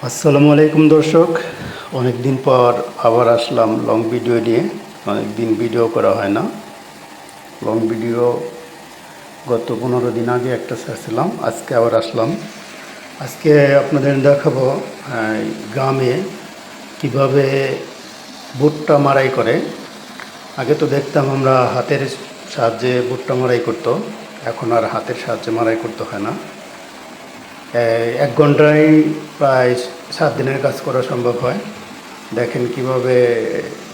আসসালামু আলাইকুম দর্শক, অনেক দিন পর আবার আসলাম লং ভিডিও নিয়ে। অনেক দিন ভিডিও করা হয় না। লং ভিডিও গত 15 দিন আগে একটা ছেড়েছিলাম, আজকে আবার আসলাম। আজকে আপনাদের দেখাবো গ্রামে কিভাবে ভুট্টা মাড়াই করে। আগে তো দেখতাম আমরা হাতের সাহায্যে ভুট্টা মাড়াই করতো, এখন আর হাতের সাহায্যে মাড়াই করতে হয় না। 1 ঘন্টায় প্রায় 7 দিনের কাজ করা সম্ভব হয়। দেখেন কিভাবে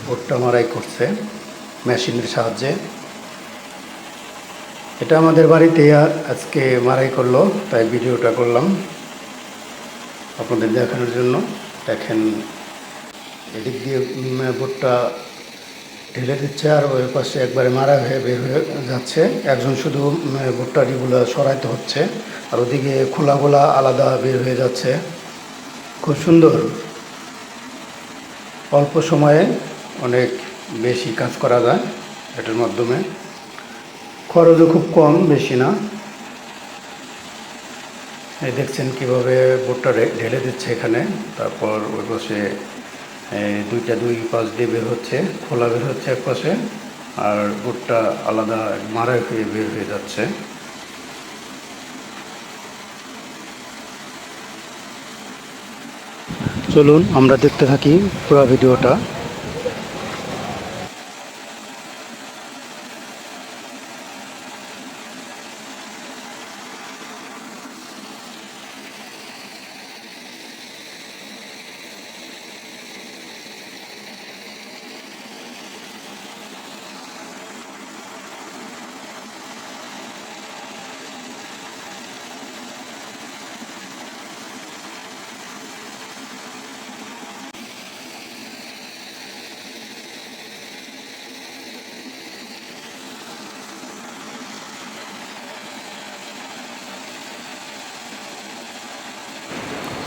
ভুট্টা মাড়াই করছে মেশিনের সাহায্যে। এটা আমাদের বাড়িতে আজকে মাড়াই করলো, তাই ভিডিওটা করলাম আপনাদের দেখানোর জন্য। দেখেন এদিক দিয়ে ভুট্টা ঢেলে দিচ্ছে, আর ওই পাশে একবারে মারা হয়ে বের হয়ে যাচ্ছে। একজন শুধু ভুট্টাটিগুলো সরাইতে হচ্ছে, আর ওদিকে খোলাগুলা আলাদা বের হয়ে যাচ্ছে। খুব সুন্দর, অল্প সময়ে অনেক বেশি কাজ করা যায় এটার মাধ্যমে। খরচও খুব কম, বেশি না। এই দেখছেন কীভাবে ভুট্টা ঢেলে দিচ্ছে এখানে, তারপর ওই পাশে দুই পাশ দিয়ে বের হচ্ছে, খোলা বের হচ্ছে এক পাশে, আর ভুট্টা আলাদা মাড়াই হয়ে বের হয়ে যাচ্ছে। চলুন আমরা দেখতে থাকি পুরো ভিডিওটা।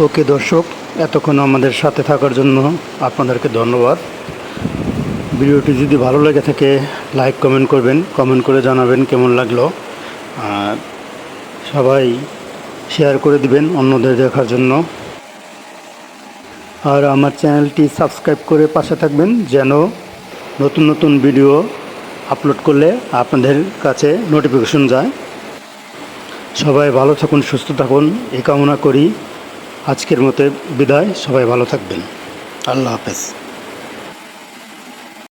ওকে দর্শক, এতক্ষণ আমাদের সাথে থাকার জন্য আপনাদেরকে ধন্যবাদ। ভিডিওটি যদি ভালো লেগে থাকে লাইক কমেন্ট করবেন, কমেন্ট করে জানাবেন কেমন লাগলো। আর সবাই শেয়ার করে দিবেন অন্যদের দেখার জন্য। আর আমার চ্যানেলটি সাবস্ক্রাইব করে পাশে থাকবেন, যেন নতুন নতুন ভিডিও আপলোড করলে আপনাদের কাছে নোটিফিকেশন যায়। সবাই ভালো থাকুন, সুস্থ থাকুন, এই কামনা করি। আজকের মতো বিদায়, সবাই ভালো থাকবেন। আল্লাহ হাফেজ।